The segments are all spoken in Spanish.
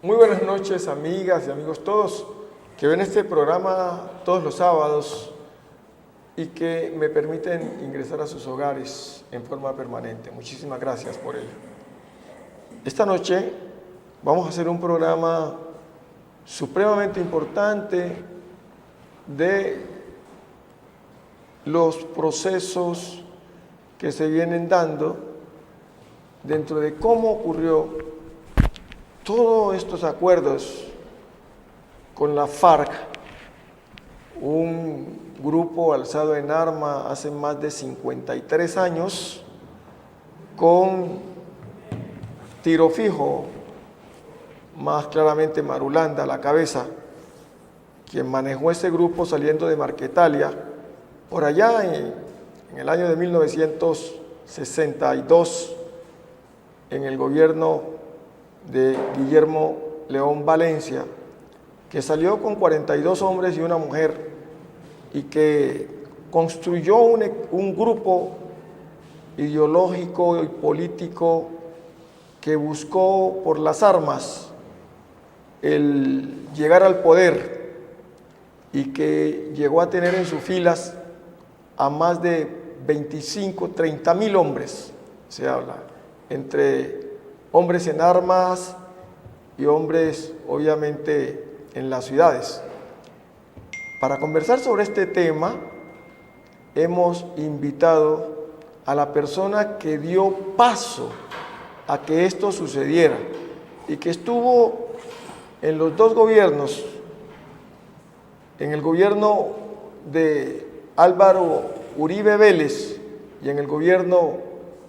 Muy buenas noches, amigas y amigos todos que ven este programa todos los sábados y que me permiten ingresar a sus hogares en forma permanente. Muchísimas gracias por ello. Esta noche vamos a hacer un programa supremamente importante de los procesos que se vienen dando dentro de cómo ocurrió todos estos acuerdos con la FARC, un grupo alzado en arma hace más de 53 años, con Tiro Fijo, más claramente Marulanda a la cabeza, quien manejó ese grupo saliendo de Marquetalia, por allá en el año de 1962, en el gobierno de Guillermo León Valencia, que salió con 42 hombres y una mujer y que construyó un grupo ideológico y político que buscó por las armas el llegar al poder y que llegó a tener en sus filas a más de 25, 30.000 hombres, se habla, entre hombres en armas y hombres obviamente en las ciudades. Para conversar sobre este tema hemos invitado a la persona que dio paso a que esto sucediera y que estuvo en los dos gobiernos, en el gobierno de Álvaro Uribe Vélez y en el gobierno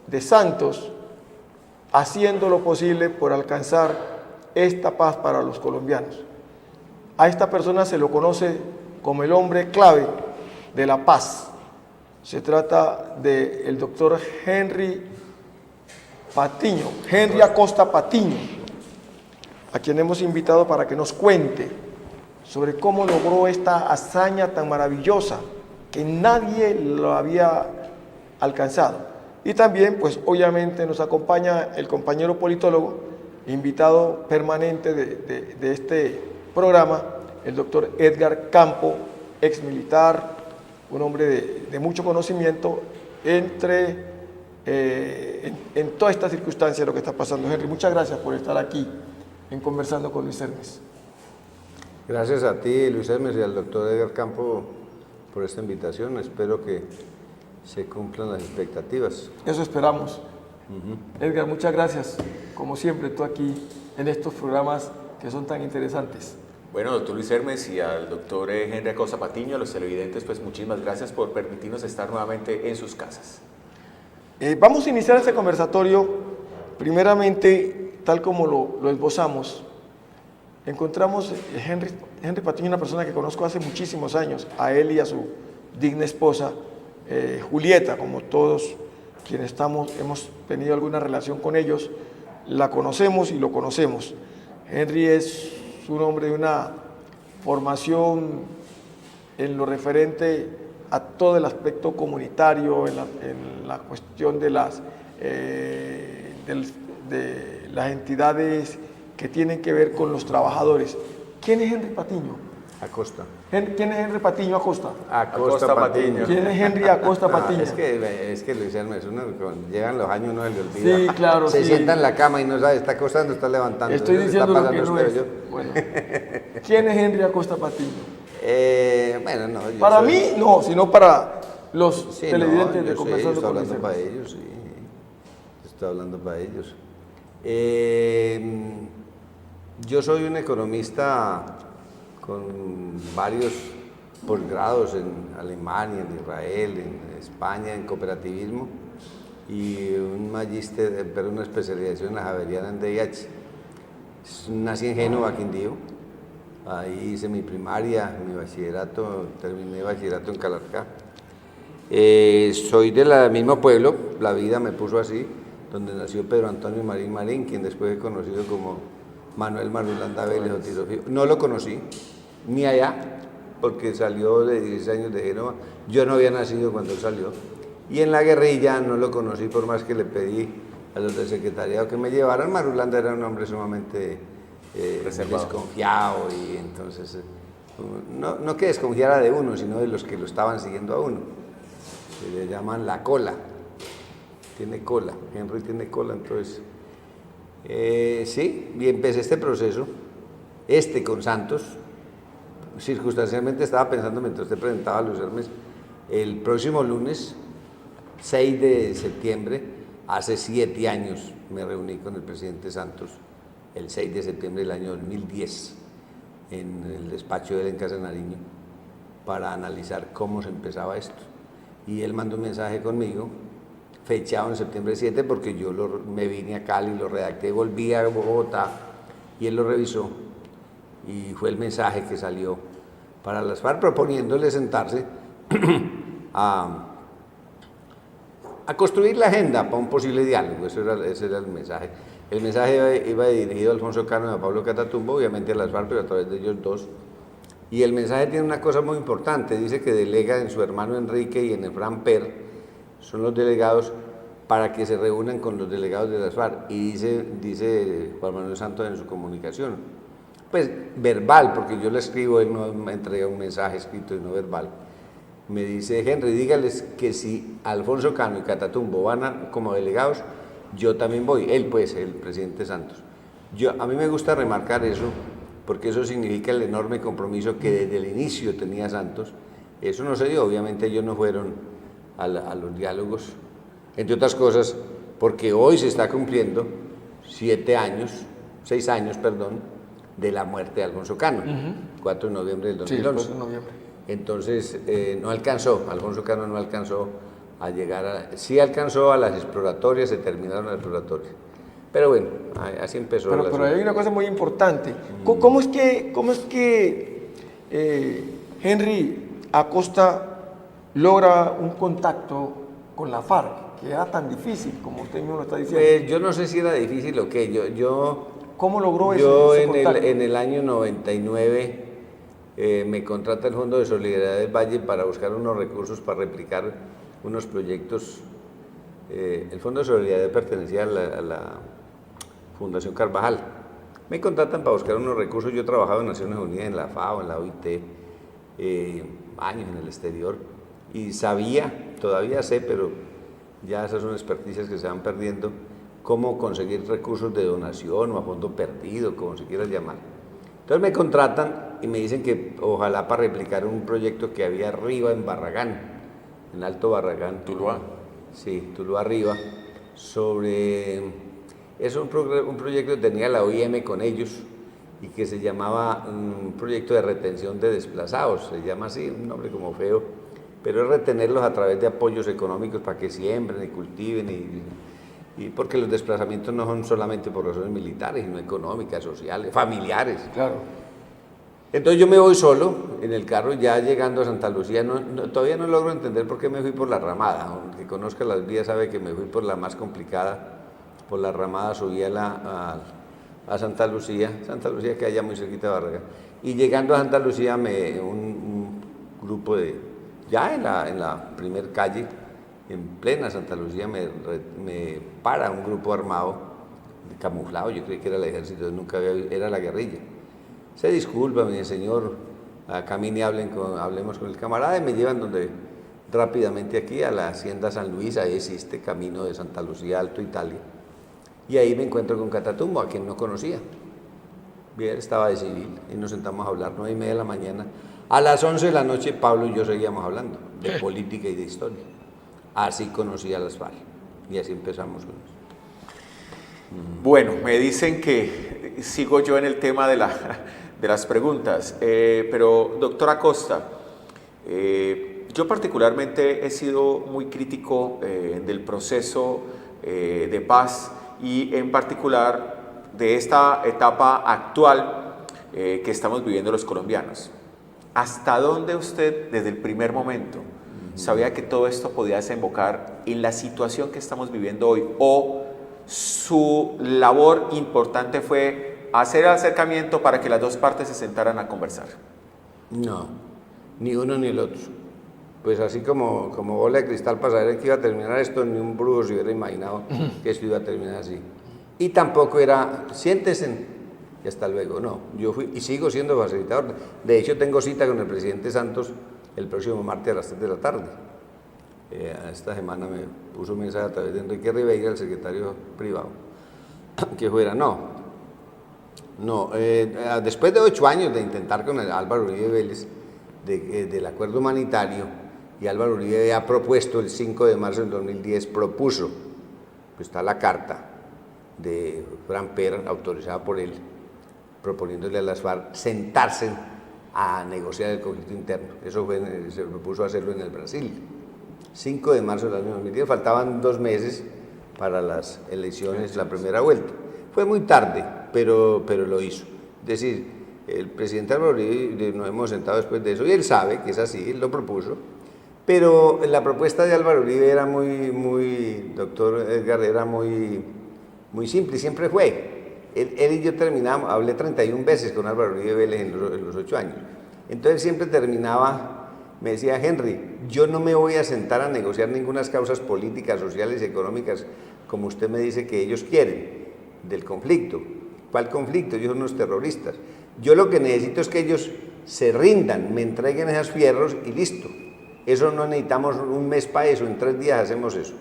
de Santos, haciendo lo posible por alcanzar esta paz para los colombianos. A esta persona se lo conoce como el hombre clave de la paz. Se trata del doctor Henry Acosta Patiño, a quien hemos invitado para que nos cuente sobre cómo logró esta hazaña tan maravillosa que nadie lo había alcanzado. Y también, pues obviamente nos acompaña el compañero politólogo, invitado permanente de este programa, el doctor Edgar Campo, ex militar, un hombre de mucho conocimiento en toda esta circunstancia de lo que está pasando. Henry, muchas gracias por estar aquí en Conversando con Luis Hermes. Gracias a ti, Luis Hermes, y al doctor Edgar Campo por esta invitación. Espero que se cumplan las expectativas. Eso esperamos. Edgar, muchas gracias, como siempre, tú aquí en estos programas que son tan interesantes. Bueno, doctor Luis Hermes y al doctor Henry Acosta Patiño, a los televidentes, pues muchísimas gracias por permitirnos estar nuevamente en sus casas. Vamos a iniciar este conversatorio, primeramente, tal como lo esbozamos. Encontramos Henry Patiño, una persona que conozco hace muchísimos años, a él y a su digna esposa, Julieta, como todos quienes hemos tenido alguna relación con ellos, la conocemos y lo conocemos. Henry es un hombre de una formación en lo referente a todo el aspecto comunitario, en la cuestión de las entidades que tienen que ver con los trabajadores. ¿Quién es Henry Patiño? Acosta. ¿Quién es Henry Patiño Acosta? Acosta Patiño. ¿Quién es Henry Acosta Patiño? Es que Luis Hermes, llegan los años, uno se le olvida. Sí, claro. Se sienta en la cama y no sabe, está acostando, está levantando. Estoy diciendo está lo que no es. Bueno, ¿quién es Henry Acosta Patiño? Bueno, no. Para mí, no, sino para los televidentes de Conversando con Luis Hermes. Estoy hablando para ellos, sí. Estoy hablando para ellos. Yo soy un economista con varios posgrados en Alemania, en Israel, en España, en cooperativismo, y un magíster, pero una especialización en la Javeriana en DIH. Nací en Génova, Quindío. Ahí hice mi primaria, mi bachillerato, terminé bachillerato en Calarcá. Soy del mismo pueblo, la vida me puso así, donde nació Pedro Antonio Marín Marín, quien después he conocido como Manuel Marulanda Vélez o Tiro Fijo. No lo conocí, ni allá, porque salió de 16 años de Génova. Yo no había nacido cuando él salió. Y en la guerrilla no lo conocí, por más que le pedí a los del secretariado que me llevaran. Marulanda era un hombre sumamente Reservado. desconfiado, y entonces no que desconfiara de uno, sino de los que lo estaban siguiendo a uno. Se le llaman la cola. Tiene cola, Henry tiene cola, entonces sí, y empecé este proceso, con Santos. Circunstancialmente estaba pensando mientras usted presentaba a Luis Hermes, el próximo lunes 6 de septiembre, hace 7 años, me reuní con el presidente Santos, el 6 de septiembre del año 2010, en el despacho de él en Casa Nariño, para analizar cómo se empezaba esto. Y él mandó un mensaje conmigo, fechado en septiembre 7, porque yo me vine a Cali, lo redacté, volví a Bogotá, y él lo revisó, y fue el mensaje que salió para las FARC, proponiéndole sentarse a construir la agenda para un posible diálogo. Ese era el mensaje. El mensaje iba dirigido a Alfonso Cano y a Pablo Catatumbo, obviamente a las FARC, pero a través de ellos dos. Y el mensaje tiene una cosa muy importante, dice que delega en su hermano Enrique y en Efraín Per, son los delegados, para que se reúnan con los delegados de las FARC. Y dice Juan Manuel Santos en su comunicación, pues verbal, porque yo le escribo, él no me entrega un mensaje escrito y no verbal. Me dice, Henry, dígales que si Alfonso Cano y Catatumbo van como delegados, yo también voy. Él, pues, el presidente Santos. A mí me gusta remarcar eso, porque eso significa el enorme compromiso que desde el inicio tenía Santos. Eso no se dio, obviamente ellos no fueron a los diálogos, entre otras cosas, porque hoy se está cumpliendo 6 años, de la muerte de Alfonso Cano, 4 de noviembre del 2011. Sí, 4 de noviembre. Entonces, Alfonso Cano no alcanzó a llegar sí alcanzó a las exploratorias, se terminaron las exploratorias. Pero bueno, así empezó. Pero hay una cosa muy importante. ¿Cómo es que Henry Acosta logra un contacto con la FARC, que era tan difícil, como usted mismo lo está diciendo? Pues yo no sé si era difícil o qué. ¿Cómo logró ese contacto? Yo en el año 99 me contrata el Fondo de Solidaridad del Valle para buscar unos recursos para replicar unos proyectos. El Fondo de Solidaridad pertenecía a la Fundación Carvajal. Me contratan para buscar unos recursos. Yo trabajaba en Naciones Unidas, en la FAO, en la OIT, años en el exterior, y todavía sé, pero ya esas son experticias que se van perdiendo, cómo conseguir recursos de donación o a fondo perdido, como se quiera llamar. Entonces me contratan y me dicen que ojalá para replicar un proyecto que había arriba en Barragán, en Alto Barragán. Tuluá. Sí, Tuluá arriba, es un proyecto que tenía la OIM con ellos y que se llamaba un proyecto de retención de desplazados, se llama así, un nombre como feo, pero es retenerlos a través de apoyos económicos para que siembren y cultiven, y porque los desplazamientos no son solamente por razones militares, sino económicas, sociales, familiares. Claro. Entonces yo me voy solo en el carro, ya llegando a Santa Lucía, todavía no logro entender por qué me fui por la Ramada. Aunque conozca las vías sabe que me fui por la más complicada, por la Ramada subí a Santa Lucía que allá muy cerquita de Barragán. Y llegando a Santa Lucía, un grupo ya en la primer calle, en plena Santa Lucía, me para un grupo armado, camuflado, yo creí que era el ejército, nunca había visto, era la guerrilla. Se disculpa, mi señor, camine y hablemos con el camarada, y me llevan rápidamente aquí a la Hacienda San Luis, ahí existe camino de Santa Lucía, Alto Italia, y ahí me encuentro con Catatumbo, a quien no conocía. Bien, estaba de civil, y nos sentamos a hablar, 9:30 de la mañana. A las 11 de la noche, Pablo y yo seguíamos hablando de política y de historia. Así conocí a las FARC, y así empezamos con eso. Bueno, me dicen que sigo yo en el tema de las preguntas, pero doctor Acosta, yo particularmente he sido muy crítico del proceso de paz y en particular de esta etapa actual que estamos viviendo los colombianos. ¿Hasta dónde usted, desde el primer momento, sabía que todo esto podía desembocar en la situación que estamos viviendo hoy? ¿O su labor importante fue hacer el acercamiento para que las dos partes se sentaran a conversar? No, ni uno ni el otro. Pues así como bola de cristal para saber que iba a terminar esto, ni un brujo se hubiera imaginado que esto iba a terminar así. Y tampoco era, siéntense, y hasta luego. No, yo fui y sigo siendo facilitador. De hecho, tengo cita con el presidente Santos el próximo martes a las 3 de la tarde. Esta semana me puso un mensaje a través de Enrique Ribeira, el secretario privado, que fuera. Después de 8 años de intentar con el Álvaro Uribe Vélez del acuerdo humanitario, y Álvaro Uribe ha propuesto el 5 de marzo del 2010, propuso, pues está la carta de Fran Per, autorizada por él, proponiéndole a las FARC sentarse a negociar el conflicto interno. Eso se propuso hacerlo en el Brasil. 5 de marzo del año 2010, faltaban 2 meses para las elecciones, la primera vuelta. Fue muy tarde, pero lo hizo. Es decir, el presidente Álvaro Uribe, nos hemos sentado después de eso, y él sabe que es así, él lo propuso, pero la propuesta de Álvaro Uribe era doctor Edgar, era muy simple, siempre fue. Él y yo terminamos, hablé 31 veces con Álvaro Uribe Vélez en los 8 años. Entonces él siempre terminaba, me decía: Henry, yo no me voy a sentar a negociar ninguna causas políticas, sociales y económicas como usted me dice que ellos quieren, del conflicto. ¿Cuál conflicto? Ellos son unos terroristas. Yo lo que necesito es que ellos se rindan, me entreguen esos fierros y listo. Eso no necesitamos un mes para eso, en 3 días hacemos eso.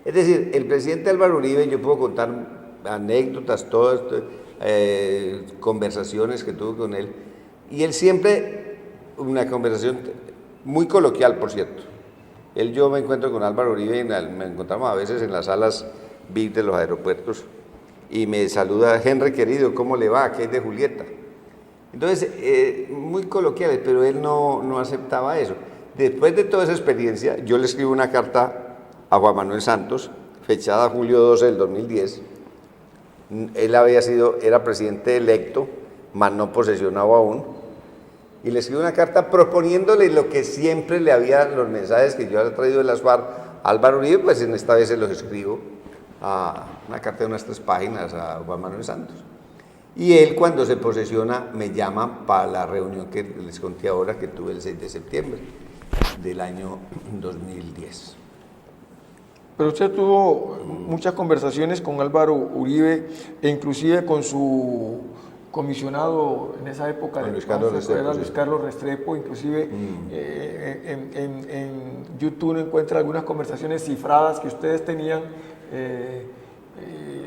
Es decir, el presidente Álvaro Uribe, yo puedo contar anécdotas, todas conversaciones que tuve con él, y él siempre, una conversación muy coloquial, por cierto. Yo me encuentro con Álvaro Uribe, me encontramos a veces en las salas VIP de los aeropuertos, y me saluda: Henry querido, ¿cómo le va? ¿Qué es de Julieta? Entonces, muy coloquiales, pero él no aceptaba eso. Después de toda esa experiencia, yo le escribo una carta a Juan Manuel Santos, fechada julio 12 del 2010. Él era presidente electo, mas no posesionado aún, y le escribo una carta proponiéndole lo que siempre le había, los mensajes que yo había traído de las FARC a Álvaro Uribe, pues en esta vez se los escribo, una carta de unas 3 páginas a Juan Manuel Santos. Y él, cuando se posesiona, me llama para la reunión que les conté ahora, que tuve el 6 de septiembre del año 2010. Pero usted tuvo muchas conversaciones con Álvaro Uribe e inclusive con su comisionado en esa época, Luis Carlos Restrepo, Luis Carlos Restrepo, inclusive en YouTube encuentra algunas conversaciones cifradas que ustedes tenían,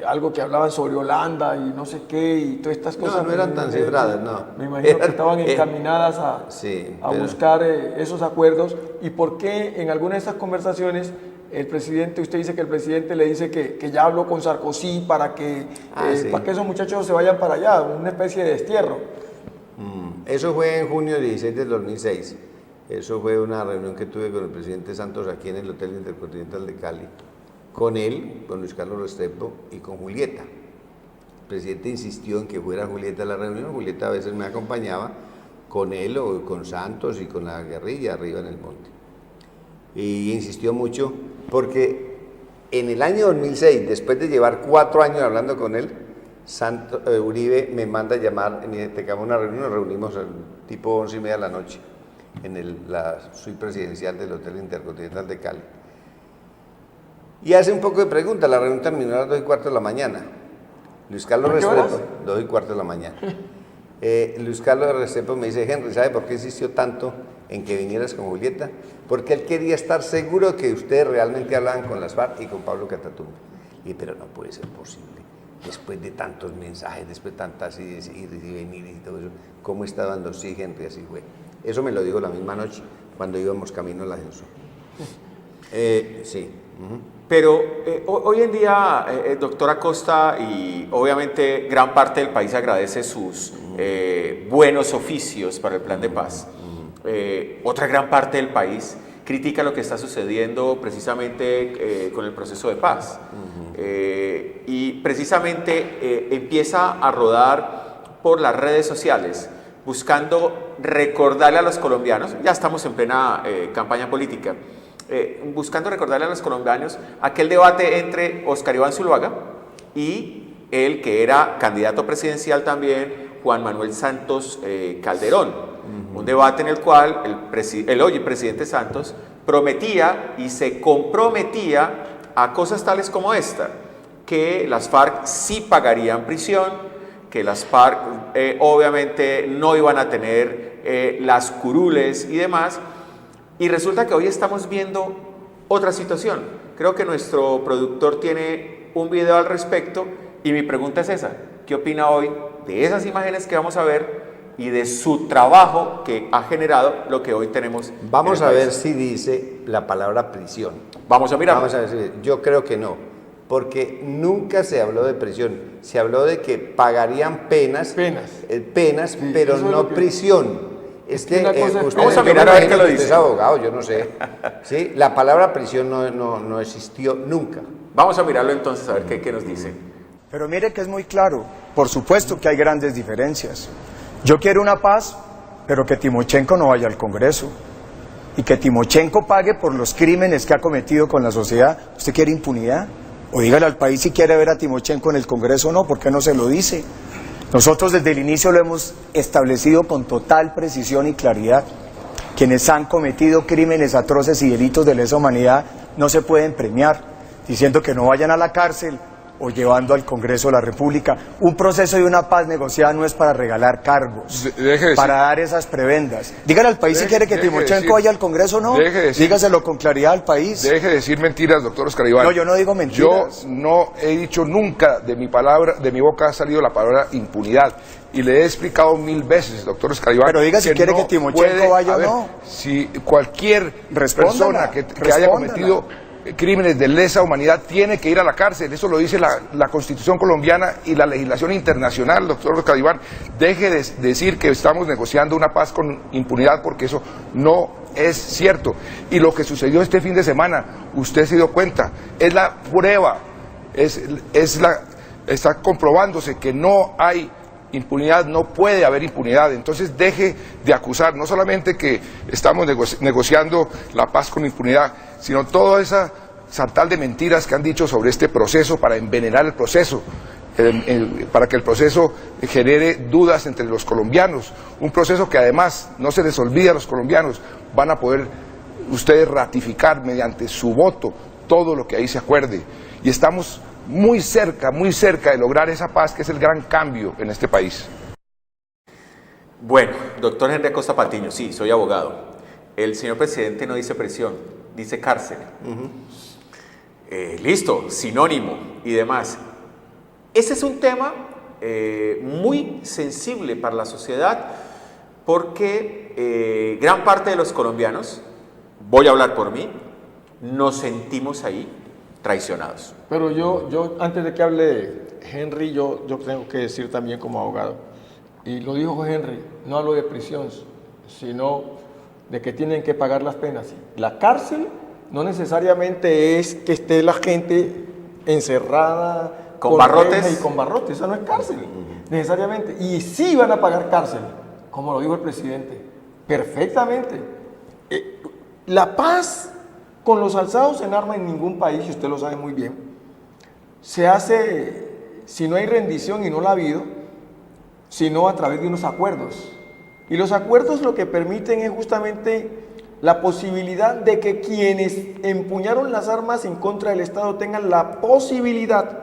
algo que hablaban sobre Holanda y no sé qué, y todas estas cosas. No eran tan cifradas, no. Me imagino que estaban encaminadas a buscar esos acuerdos. ¿Y por qué en alguna de esas conversaciones el presidente, usted dice que el presidente le dice que ya habló con Sarkozy para que esos muchachos se vayan para allá, una especie de destierro? Eso fue en junio 16 del 2006. Eso fue una reunión que tuve con el presidente Santos aquí en el Hotel Intercontinental de Cali, con él, con Luis Carlos Restrepo y con Julieta. El presidente insistió en que fuera Julieta a la reunión. Julieta a veces me acompañaba con él o con Santos y con la guerrilla arriba en el monte. Y insistió mucho porque en el año 2006, después de llevar 4 años hablando con él, Uribe me manda a llamar, y me dice: te una reunión, nos reunimos tipo 11:30 de la noche en la suite presidencial del Hotel Intercontinental de Cali. Y hace un poco de preguntas. La reunión terminó a las 2:15 de la mañana. Luis Carlos Restrepo, 2:15 de la mañana. Luis Carlos Restrepo me dice: Henry, ¿sabe por qué insistió tanto en que vinieras con Julieta? Porque él quería estar seguro que ustedes realmente hablaban con las FARC y con Pablo Catatumbo. Y pero no puede ser posible. Después de tantos mensajes, después de tantas idas y venir y todo eso, ¿cómo está dando? Sí, Henry, así fue. Eso me lo dijo la misma noche, cuando íbamos camino a la ascensor. Sí. Pero hoy en día, doctor Acosta, y obviamente gran parte del país agradece sus buenos oficios para el plan de paz. Otra gran parte del país critica lo que está sucediendo precisamente con el proceso de paz. Y precisamente empieza a rodar por las redes sociales buscando recordarle a los colombianos, ya estamos en plena campaña política, buscando recordarle a los colombianos aquel debate entre Óscar Iván Zuluaga y el que era candidato presidencial también, Juan Manuel Santos Calderón. Un debate en el cual el hoy presidente Santos prometía y se comprometía a cosas tales como esta: que las FARC sí pagarían prisión, que las FARC obviamente no iban a tener las curules y demás, y resulta que hoy estamos viendo otra situación. Creo que nuestro productor tiene un video al respecto y mi pregunta es esa: ¿qué opina hoy de esas imágenes que vamos a ver y de su trabajo que ha generado lo que hoy tenemos? Vamos a ver si dice la palabra prisión. Vamos a mirar. Vamos a ver si, yo creo que no, porque nunca se habló de prisión, se habló de que pagarían penas, Sí, pero eso es no lo que- prisión. Es que una cosa es- usted, Vamos a yo me mirar a ver imagino qué lo que usted dice. es abogado, yo no sé. ¿Sí? La palabra prisión no existió nunca. Vamos a mirarlo entonces a ver qué nos dice. Pero mire que es muy claro, por supuesto que hay grandes diferencias. Yo quiero una paz, pero que Timochenko no vaya al Congreso y que Timochenko pague por los crímenes que ha cometido con la sociedad. ¿Usted quiere impunidad? O dígale al país si quiere ver a Timochenko en el Congreso o no, ¿por qué no se lo dice? Nosotros desde el inicio lo hemos establecido con total precisión y claridad. Quienes han cometido crímenes atroces y delitos de lesa humanidad no se pueden premiar, diciendo que no vayan a la cárcel o llevando al Congreso de la República. Un proceso de una paz negociada no es para regalar cargos, para dar esas prebendas. Dígale al país si quiere que Timochenko vaya al Congreso o no, dígaselo con claridad al país. Deje de decir mentiras, doctor Oscar Iván. No, yo no digo mentiras. Yo no he dicho nunca, de mi boca ha salido la palabra impunidad. Y le he explicado 1000 veces, doctor Oscar Iván. Pero diga si quiere que Timochenko vaya o no. Si cualquier Respóndala, persona que haya respóndala. cometido crímenes de lesa humanidad tiene que ir a la cárcel, eso lo dice la Constitución colombiana y la legislación internacional, doctor Oscar Iván. Deje de decir que estamos negociando una paz con impunidad, porque eso no es cierto. Y lo que sucedió este fin de semana, usted se dio cuenta, es la prueba, está comprobándose que no hay impunidad, no puede haber impunidad. Entonces deje de acusar, no solamente que estamos negociando la paz con impunidad, sino toda esa sartal de mentiras que han dicho sobre este proceso para envenenar el proceso, para que el proceso genere dudas entre los colombianos, un proceso que además, no se les olvide a los colombianos, van a poder ustedes ratificar mediante su voto todo lo que ahí se acuerde, y estamos muy cerca de lograr esa paz, que es el gran cambio en este país. Bueno, doctor Henry Acosta Patiño, sí, soy abogado. El señor presidente no dice prisión, dice cárcel. Listo, sinónimo y demás. Ese es un tema muy sensible para la sociedad, porque gran parte de los colombianos, voy a hablar por mí, nos sentimos ahí traicionados. Pero yo antes de que hable Henry, yo tengo que decir también como abogado, y lo dijo Henry, no hablo de prisión, sino de que tienen que pagar las penas. La cárcel no necesariamente es que esté la gente encerrada con barrotes rejas y con barrotes, eso no es cárcel, necesariamente. Y sí van a pagar cárcel, como lo dijo el presidente, perfectamente. La paz con los alzados en armas en ningún país, y usted lo sabe muy bien, se hace si no hay rendición, y no la ha habido, sino a través de unos acuerdos. Y los acuerdos lo que permiten es justamente la posibilidad de que quienes empuñaron las armas en contra del Estado tengan la posibilidad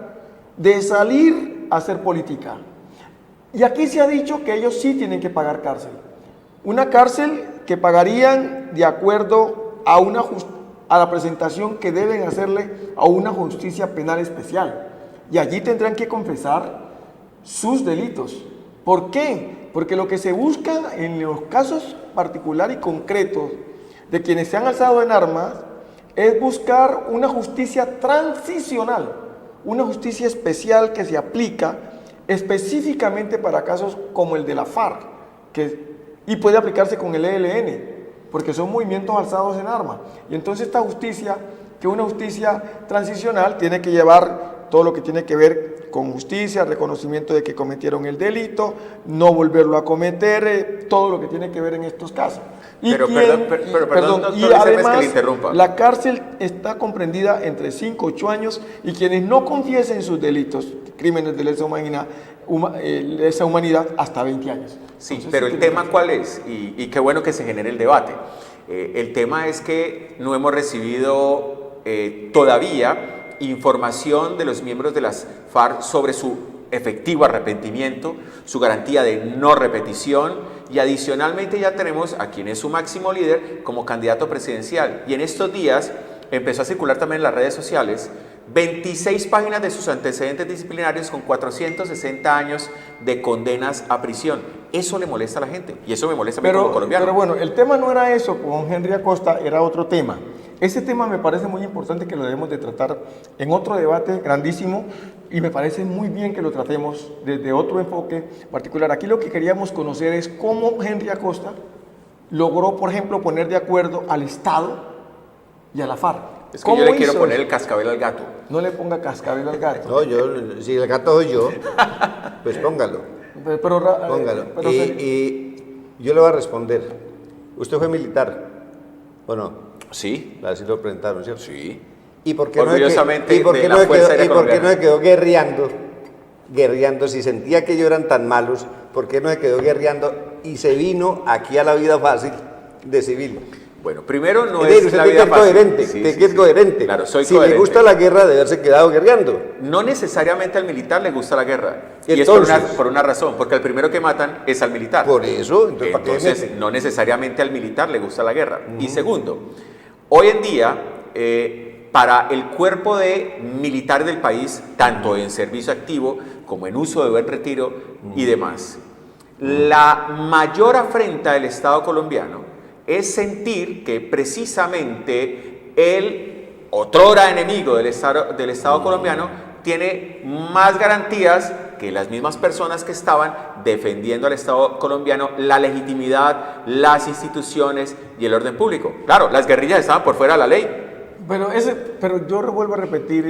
de salir a hacer política. Y aquí se ha dicho que ellos sí tienen que pagar cárcel. Una cárcel que pagarían de acuerdo a la presentación que deben hacerle a una justicia penal especial. Y allí tendrán que confesar sus delitos. ¿Por qué? Porque lo que se busca en los casos particulares y concretos de quienes se han alzado en armas es buscar una justicia transicional, una justicia especial que se aplica específicamente para casos como el de la FARC, y puede aplicarse con el ELN, porque son movimientos alzados en armas. Y entonces esta justicia, que es una justicia transicional, tiene que llevar todo lo que tiene que ver con justicia, reconocimiento de que cometieron el delito, no volverlo a cometer, todo lo que tiene que ver en estos casos. Y perdón, doctor, y además, que le interrumpa. la cárcel está comprendida entre 5 y 8 años, y quienes no confiesen sus delitos, crímenes de lesa humanidad, hasta 20 años. Sí, Entonces, pero el tema ¿cuál es? Y qué bueno que se genere el debate. El tema es que no hemos recibido todavía información de los miembros de las FARC sobre su efectivo arrepentimiento, su garantía de no repetición y adicionalmente ya tenemos a quien es su máximo líder como candidato presidencial. Y en estos días empezó a circular también en las redes sociales 26 páginas de sus antecedentes disciplinarios con 460 años de condenas a prisión. Eso le molesta a la gente y eso me molesta a mí como colombiano. Pero bueno, el tema no era eso con Henry Acosta, era otro tema. Ese tema me parece muy importante que lo debemos de tratar en otro debate grandísimo y me parece muy bien que lo tratemos desde otro enfoque particular. Aquí lo que queríamos conocer es cómo Henry Acosta logró, por ejemplo, poner de acuerdo al Estado y a la FARC. Es que yo le quiero poner el cascabel al gato. No le ponga cascabel al gato. No, si el gato soy yo, pues póngalo. Póngalo. Y yo le voy a responder. ¿Usted fue militar o no? Sí. Así lo presentaron, ¿cierto? Sí. ¿Y por qué orgullosamente no de la Fuerza Aérea no Colombiana. se quedó guerreando? Si sentía que ellos eran tan malos, ¿por qué no se quedó guerreando y se vino aquí a la vida fácil de civil? Bueno, primero no Es decir, es usted la tiene vida que ser fácil. coherente, Sí, tiene sí, que ser sí. coherente. Claro, soy si coherente. le gusta la guerra, de haberse quedado guerreando. No necesariamente al militar le gusta la guerra. ¿Y Y entonces? es por una razón, porque al primero que matan es al militar. Por eso, entonces, ¿para qué Entonces, meten? no necesariamente al militar le gusta la guerra. Y segundo, hoy en día, para el cuerpo de militar del país, tanto en servicio activo como en uso de buen retiro y demás, la mayor afrenta del Estado colombiano es sentir que precisamente el otrora enemigo del Estado colombiano tiene más garantías que las mismas personas que estaban defendiendo al Estado colombiano, la legitimidad, las instituciones y el orden público. Claro, las guerrillas estaban por fuera de la ley. Pero yo vuelvo a repetir,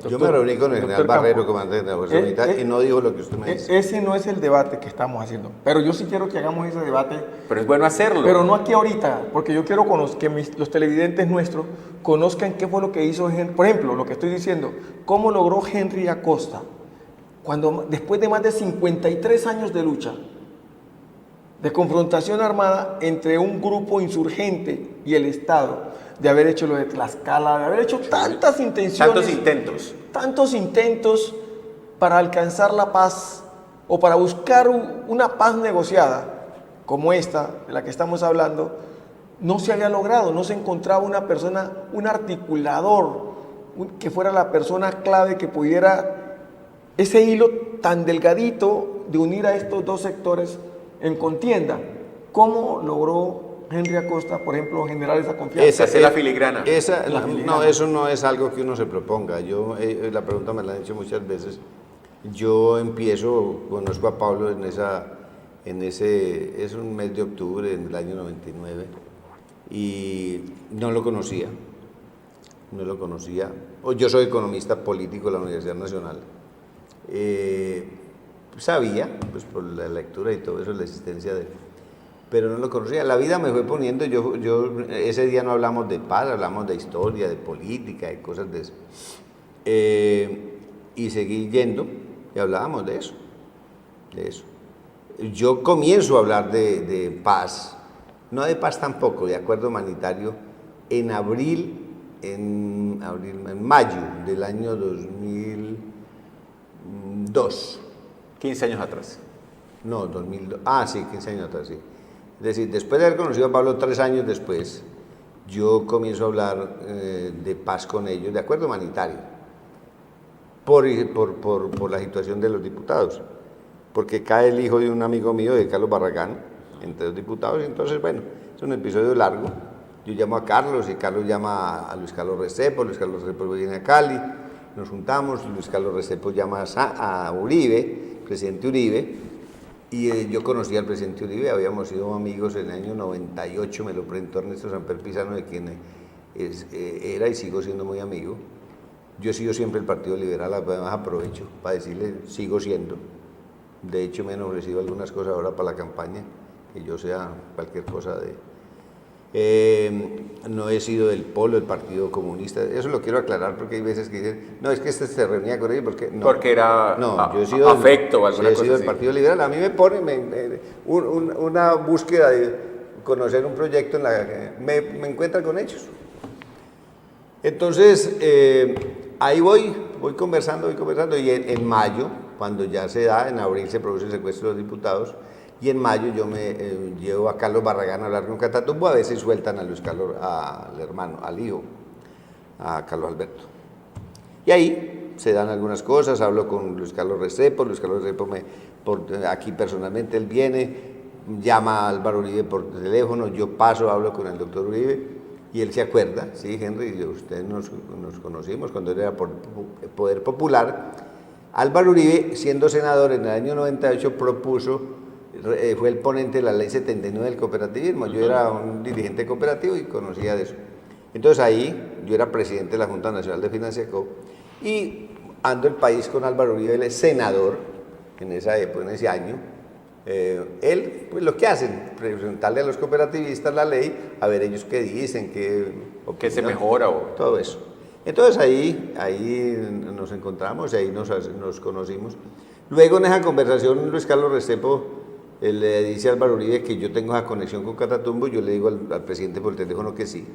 Yo me reuní con el general doctor Barrero, Campo. comandante de la Fuerza Militar, y no dijo lo que usted me dice. Ese no es el debate que estamos haciendo, pero yo sí quiero que hagamos ese debate, Pero es bueno hacerlo. pero no aquí ahorita, porque yo quiero que los televidentes nuestros conozcan qué fue lo que hizo Henry. Por ejemplo, lo que estoy diciendo, cómo logró Henry Acosta, cuando después de más de 53 años de lucha, de confrontación armada entre un grupo insurgente y el Estado, de haber hecho lo de Tlaxcala, de haber hecho tantas intenciones, tantos intentos para alcanzar la paz o para buscar una paz negociada como esta de la que estamos hablando, no se había logrado, no se encontraba una persona, un articulador, que fuera la persona clave que pudiera ese hilo tan delgadito de unir a estos dos sectores en contienda. ¿Cómo logró Henry Acosta, por ejemplo, generar esa confianza? Esa es la filigrana. No, eso no es algo que uno se proponga. Yo, la pregunta me la han hecho muchas veces. Yo conozco a Pablo es un mes de octubre del año 99 y no lo conocía. Yo soy economista político de la Universidad Nacional. Sabía, pues por la lectura y todo eso, la existencia de él, pero no lo conocía. La vida me fue poniendo, ese día no hablamos de paz, hablamos de historia, de política, de cosas de eso. Y seguí yendo y hablábamos de eso. Yo comienzo a hablar de paz, no de paz tampoco, de acuerdo humanitario, en mayo del año 2002. 15 años atrás. No, 2002. Sí, 15 años atrás, sí. Es decir, después de haber conocido a Pablo 3 años después, yo comienzo a hablar de paz con ellos, de acuerdo humanitario, por la situación de los diputados, porque cae el hijo de un amigo mío, de Carlos Barragán, entre los diputados, y entonces, bueno, es un episodio largo. Yo llamo a Carlos y Carlos llama a Luis Carlos Restrepo viene a Cali, nos juntamos, Luis Carlos Restrepo llama a Uribe, presidente Uribe, y yo conocí al presidente Uribe, habíamos sido amigos en el año 98, me lo presentó Ernesto Samper Pizano, de quien era y sigo siendo muy amigo. Yo sigo siempre el Partido Liberal, además aprovecho para decirle, sigo siendo. De hecho, me han ofrecido algunas cosas ahora para la campaña, que yo sea cualquier cosa no he sido del polo del Partido Comunista, eso lo quiero aclarar porque hay veces que dicen, no, es que se reunía con ellos porque no. Porque era yo he sido afecto o alguna cosa he sido del así. Partido Liberal, a mí me pone una búsqueda de conocer un proyecto en la que me encuentra con ellos. Entonces, ahí voy, voy conversando y en mayo, cuando ya se da, en abril se produce el secuestro de los diputados, y en mayo yo me llevo a Carlos Barragán a hablar con Catatumbo, a veces sueltan a Luis Carlos, al hermano, al hijo, a Carlos Alberto. Y ahí se dan algunas cosas, hablo con Luis Carlos Restrepo aquí personalmente él viene, llama a Álvaro Uribe por teléfono, yo paso, hablo con el doctor Uribe, y él se acuerda, sí, Henry, ustedes nos conocimos cuando era por Poder Popular. Álvaro Uribe, siendo senador en el año 98, fue el ponente de la ley 79 del cooperativismo. Yo era un dirigente cooperativo y conocía de eso. Entonces ahí, yo era presidente de la Junta Nacional de Financiaco y ando el país con Álvaro Uribe, él es senador en esa época, en ese año. Él, pues lo que hacen, presentarle a los cooperativistas la ley, a ver ellos qué dicen, qué se mejora o todo eso. Entonces ahí nos encontramos, ahí nos conocimos. Luego en esa conversación Luis Carlos Restrepo le dice a Álvaro Uribe que yo tengo esa conexión con Catatumbo, yo le digo al presidente por teléfono que sí,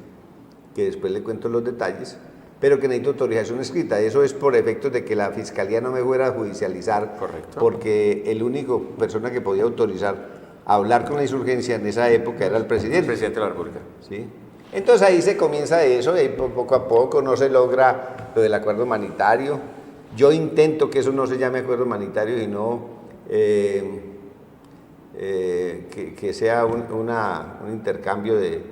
que después le cuento los detalles, pero que necesito autorización escrita. Eso es por efectos de que la Fiscalía no me fuera a judicializar. Correcto. Porque el único persona que podía autorizar a hablar con la insurgencia en esa época era el presidente. El presidente de la República. ¿Sí? Entonces ahí se comienza eso, y poco a poco no se logra lo del acuerdo humanitario. Yo intento que eso no se llame acuerdo humanitario, sino que sea un intercambio de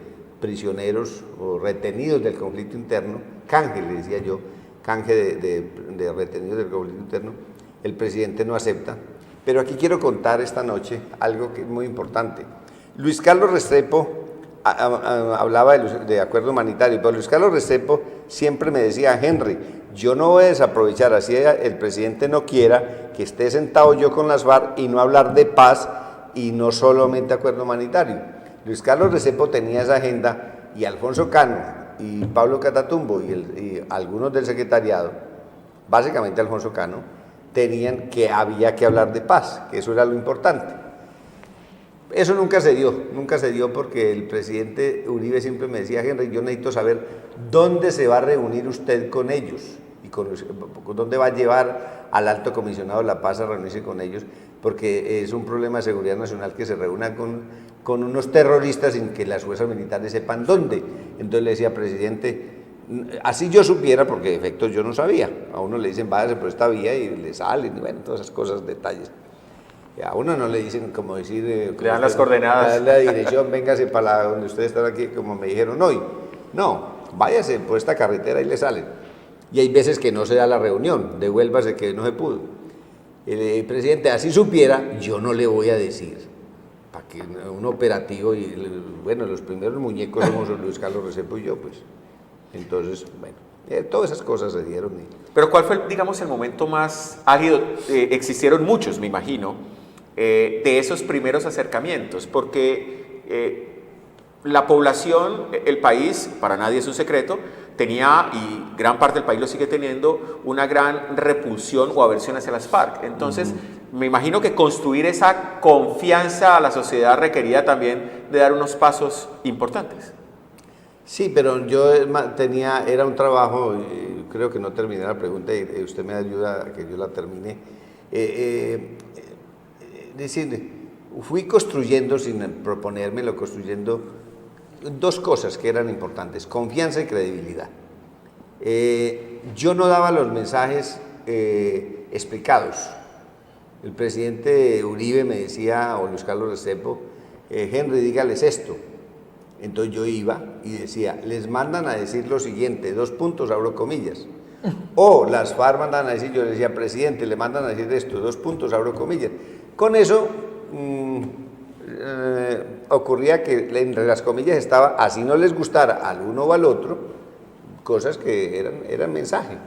prisioneros o retenidos del conflicto interno, canje, le decía yo, canje de retenidos del conflicto interno. El presidente no acepta, pero aquí quiero contar esta noche algo que es muy importante. Luis Carlos Restrepo hablaba de acuerdo humanitario, pero Luis Carlos Restrepo siempre me decía, Henry, yo no voy a desaprovechar, así el presidente no quiera, que esté sentado yo con las FARC y no hablar de paz y no solamente acuerdo humanitario. Luis Carlos Restrepo tenía esa agenda y Alfonso Cano y Pablo Catatumbo y algunos del secretariado, básicamente Alfonso Cano, tenían que había que hablar de paz, que eso era lo importante. Eso nunca se dio porque el presidente Uribe siempre me decía, Henry, yo necesito saber dónde se va a reunir usted con ellos y dónde va a llevar al alto comisionado de la paz a reunirse con ellos, porque es un problema de seguridad nacional que se reúna con unos terroristas sin que las fuerzas militares sepan dónde. Entonces le decía, presidente, así yo supiera, porque de efecto yo no sabía. A uno le dicen, váyase por esta vía y le salen, y bueno, todas esas cosas, detalles. A uno no le dicen, como decir... le dan las coordenadas. Le dan la dirección, véngase para donde ustedes están aquí, como me dijeron hoy. No, váyase por esta carretera y le salen. Y hay veces que no se da la reunión, devuélvase que no se pudo. El presidente, así supiera, yo no le voy a decir. Para que un operativo, y bueno, los primeros muñecos somos Luis Carlos Restrepo y yo, pues. Entonces, bueno, todas esas cosas se dieron. Pero ¿cuál fue, digamos, el momento más álgido? Existieron muchos, me imagino, de esos primeros acercamientos, porque la población, el país, para nadie es un secreto, tenía, y gran parte del país lo sigue teniendo, una gran repulsión o aversión hacia las FARC. Entonces, me imagino que construir esa confianza a la sociedad requería también de dar unos pasos importantes. Sí, pero yo era un trabajo, creo que no terminé la pregunta y usted me ayuda a que yo la termine. Decir, fui construyendo, sin proponérmelo, construyendo dos cosas que eran importantes, confianza y credibilidad. Yo no daba los mensajes explicados. El presidente Uribe me decía, o Luis Carlos Restrepo, Henry, dígales esto. Entonces yo iba y decía, les mandan a decir lo siguiente, 2 puntos, abro comillas. O las FARC mandan a decir, yo le decía, presidente, le mandan a decir esto, 2 puntos, abro comillas. Con eso ocurría que entre las comillas estaba, así no les gustara al uno o al otro, cosas que eran mensajes.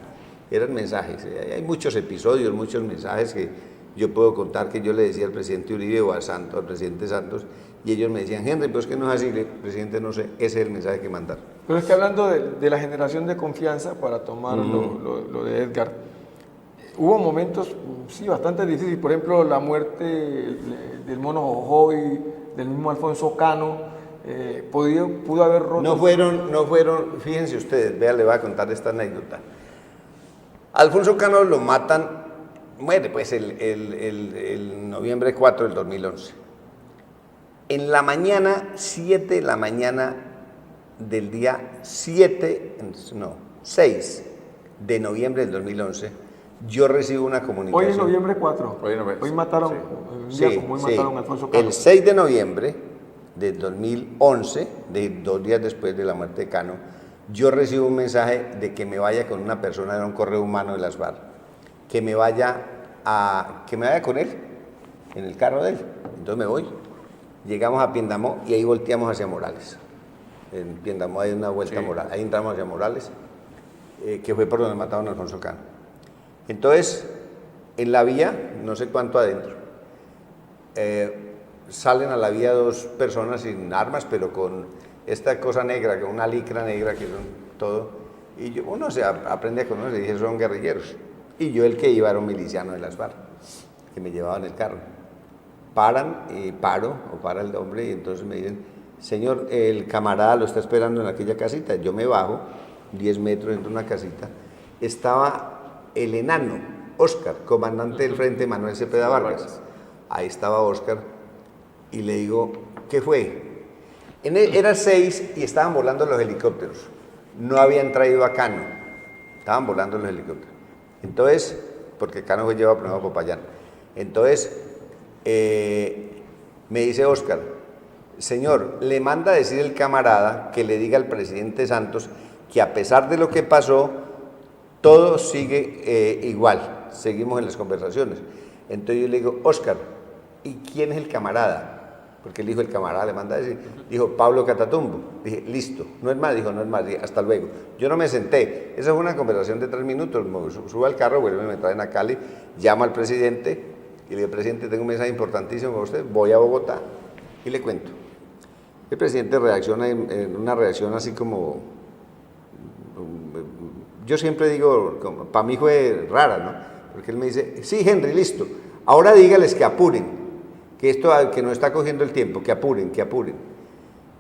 Hay muchos episodios, muchos mensajes que yo puedo contar que yo le decía al presidente Uribe o al presidente Santos, y ellos me decían, Henry, pues que no es así, presidente, no sé, ese es el mensaje que mandar. Pero es que hablando de la generación de confianza, para tomar lo de Edgar, hubo momentos, sí, bastante difíciles, por ejemplo, la muerte del mono Jojoy, del mismo Alfonso Cano, pudo haber roto... No fueron, fíjense ustedes, vea, le voy a contar esta anécdota. Alfonso Cano lo matan, muere pues el noviembre 4 del 2011. En la mañana, 7 de la mañana del día 6 de noviembre del 2011, yo recibo una comunicación. Hoy es noviembre 4. Hoy mataron, mataron a Alfonso Cano. El 6 de noviembre del 2011, de 2 días después de la muerte de Cano, yo recibo un mensaje de que me vaya con una persona, era un correo humano de las FARC, que me vaya con él, en el carro de él. Entonces me voy. Llegamos a Piendamó y ahí volteamos hacia Morales. En Piendamó hay una vuelta a Morales, ahí entramos hacia Morales, que fue por donde mataron a Alfonso Cano. Entonces, en la vía, no sé cuánto adentro, salen a la vía 2 personas sin armas, pero con esta cosa negra, con una licra negra, que son todo, y uno se aprende a conocer, y dije, son guerrilleros. Y yo el que iba era un miliciano de las FARC, que me llevaba en el carro. Paran, y para el hombre, y entonces me dicen, señor, el camarada lo está esperando en aquella casita. Yo me bajo, 10 metros dentro de una casita, estaba el enano, Óscar, comandante del Frente Manuel Cepeda Vargas. Ahí estaba Óscar, y le digo, ¿qué fue? Era 6 y estaban volando los helicópteros. No habían traído a Cano, estaban volando los helicópteros. Entonces, porque Cano fue llevado primero a Popayán. Entonces, me dice Óscar, señor, le manda a decir el camarada que le diga al presidente Santos que a pesar de lo que pasó, todo sigue igual, seguimos en las conversaciones. Entonces yo le digo, Óscar, ¿y quién es el camarada? Porque él dijo, el camarada le manda a decir, dijo, Pablo Catatumbo. Dije, listo, no es más, dijo, no es más, dije, hasta luego. Yo no me senté, esa fue una conversación de 3 minutos, subo al carro, vuelvo y me traen a Cali, llamo al presidente y le digo, presidente, tengo un mensaje importantísimo para usted, voy a Bogotá y le cuento. El presidente reacciona en una reacción así como, yo siempre digo, para mí fue rara, ¿no? Porque él me dice, sí, Henry, listo, ahora dígales que apuren, que esto que no está cogiendo el tiempo, que apuren, que apuren.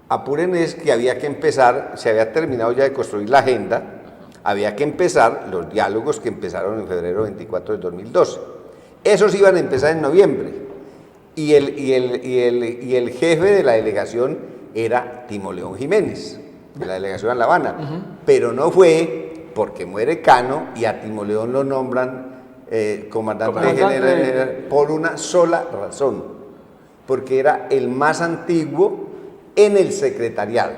Apuren es que había que empezar, se había terminado ya de construir la agenda, había que empezar los diálogos que empezaron en febrero 24 de 2012. Esos iban a empezar en noviembre, y el jefe de la delegación era Timo León Jiménez, de la delegación a La Habana, pero no fue porque muere Cano y a Timo León lo nombran comandante general por una sola razón, porque era el más antiguo en el secretariado,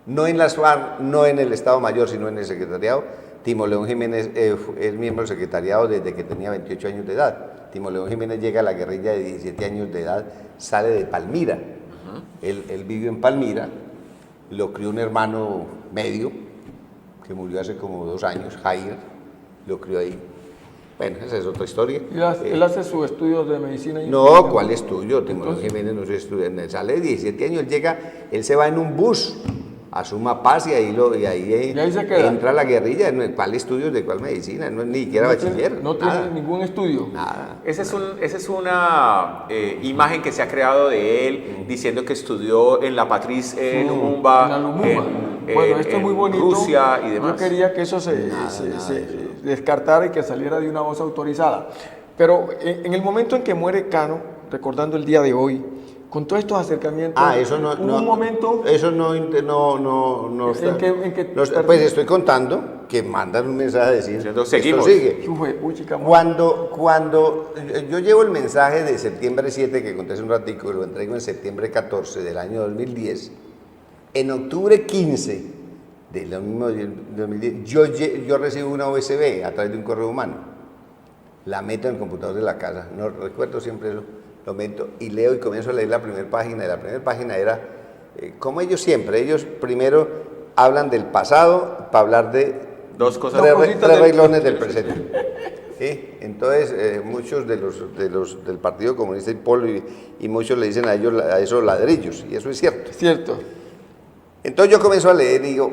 no en las FARC, no en el Estado Mayor, sino en el secretariado. Timo León Jiménez es miembro del secretariado desde que tenía 28 años de edad. Timo León Jiménez llega a la guerrilla de 17 años de edad, sale de Palmira. Él vivió en Palmira, lo crió un hermano medio, que murió hace como 2 años, Jair, lo crió ahí. Bueno, esa es otra historia. ¿Él hace sus estudios de medicina? No, ¿cuál estudio? Timo León Jiménez no se estudia, sale de 17 años, él se va en un bus a Suma Paz y ahí se queda. Entra la guerrilla. ¿Cuál estudios de cuál medicina? No es ni siquiera bachiller. No tiene ningún estudio. Nada. Esa es una imagen que se ha creado de él, diciendo que estudió en la Patriz Lumumba, bueno, esto es muy bonito. Rusia y demás. Yo quería que eso se descartara y que saliera de una voz autorizada. Pero en el momento en que muere Cano, recordando el día de hoy, con todos estos acercamientos, eso no, hubo un momento. Eso no está. Pues estoy contando que mandan un mensaje diciendo seguimos. Esto sigue. Cuando yo llevo el mensaje de septiembre 7 que conté hace un ratico, lo entrego en septiembre 14 del año 2010, en octubre 15 del mismo 2010, yo recibo una USB a través de un correo humano, la meto en el computador de la casa, no recuerdo siempre eso. Lo meto y leo y comienzo a leer la primera página. Y la primera página era, como ellos primero hablan del pasado para hablar de tres reglones del presente. ¿Sí? Entonces, muchos del Partido Comunista y Polo y muchos le dicen a esos ladrillos, y eso es cierto. Cierto. Entonces yo comienzo a leer y digo,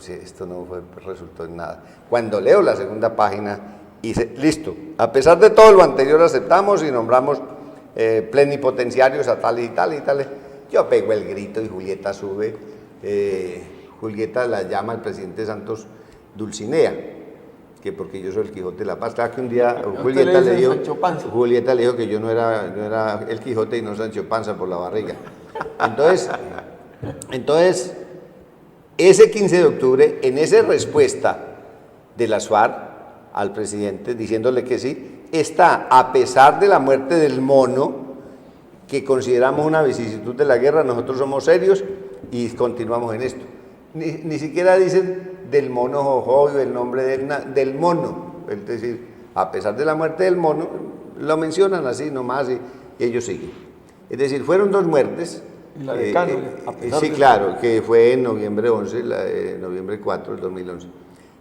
esto no resultó en nada. Cuando leo la segunda página, y listo, a pesar de todo lo anterior aceptamos y nombramos plenipotenciarios a tal y tal y tal. Yo pego el grito y Julieta sube, Julieta la llama al presidente Santos Dulcinea, que porque yo soy el Quijote de la Paz. Claro que un día usted Julieta le le dice dijo, Sancho Panza. Julieta le dijo que yo no era el Quijote y no Sancho Panza por la barriga. Entonces, ese 15 de octubre, en esa respuesta de las FARC al presidente diciéndole que sí, está, a pesar de la muerte del mono, que consideramos una vicisitud de la guerra, nosotros somos serios y continuamos en esto. Ni siquiera dicen del mono Jojoy, el nombre del mono, es decir, a pesar de la muerte del mono, lo mencionan así nomás y ellos siguen. Es decir, fueron 2 muertes. Y la de Cano, a pesar Sí, de- claro, que fue en noviembre 11, noviembre 4 del 2011.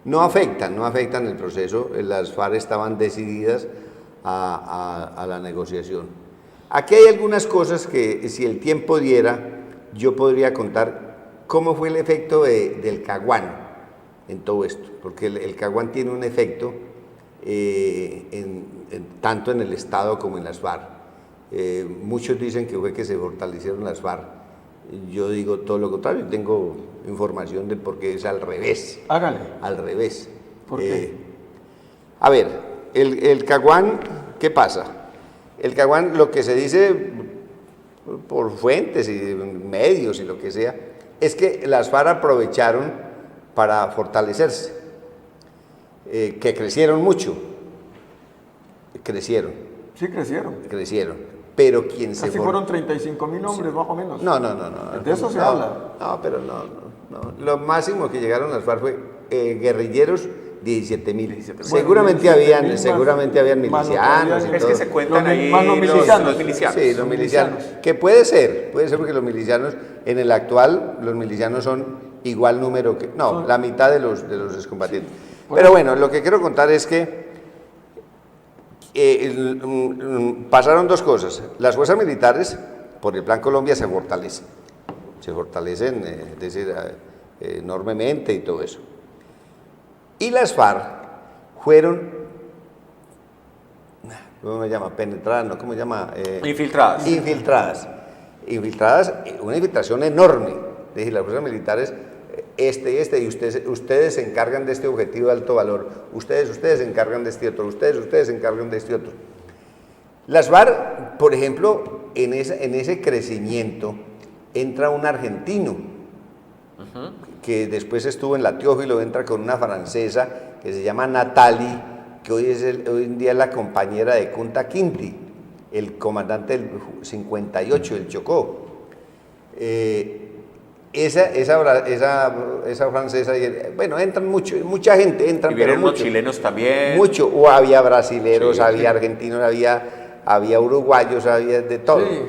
No afectan el proceso, las FARC estaban decididas a la negociación. Aquí hay algunas cosas que, si el tiempo diera, yo podría contar cómo fue el efecto del Caguán en todo esto, porque el Caguán tiene un efecto tanto en el Estado como en las FARC. Muchos dicen que fue que se fortalecieron las FARC. Yo digo todo lo contrario, tengo información de por qué es al revés. Hágale. Al revés. ¿Por qué? A ver, el Caguán, ¿qué pasa? El Caguán, lo que se dice por fuentes y medios y lo que sea, es que las FARC aprovecharon para fortalecerse, que crecieron mucho, crecieron, Sí, crecieron. pero quien se Casi fueron 35.000 hombres, más o menos. No. De eso se No, habla. No, pero no. Lo máximo que llegaron las FARC fue guerrilleros, 17.000. Seguramente habían más milicianos y Es todo. que se cuentan ahí más los milicianos. los milicianos. Sí, los milicianos. Que puede ser porque los milicianos, en el actual, los milicianos son igual número que... No, la mitad de los excombatientes. Pero bueno, lo que quiero contar es que pasaron 2 cosas. Las fuerzas militares, por el Plan Colombia, se fortalecen, es decir, enormemente y todo eso. Y las FARC fueron, ¿cómo se llama? Penetradas, ¿no? ¿Cómo se llama? Infiltradas. Infiltradas, una infiltración enorme. Es decir, las fuerzas militares, y ustedes se encargan de este objetivo de alto valor, ustedes se encargan de este otro, ustedes se encargan de este otro. Las FARC, por ejemplo, en ese crecimiento, entra un argentino, que después estuvo en la Teófilo, entra con una francesa que se llama Nathalie, que hoy en día es la compañera de Kunta Kinte, el comandante del 58, el Chocó. Esa francesa, bueno, entran mucha gente, Y pero vienen los mucho. chilenos también. Mucho, o había brasileros, Sí, había argentinos, había uruguayos, había de todo. Sí.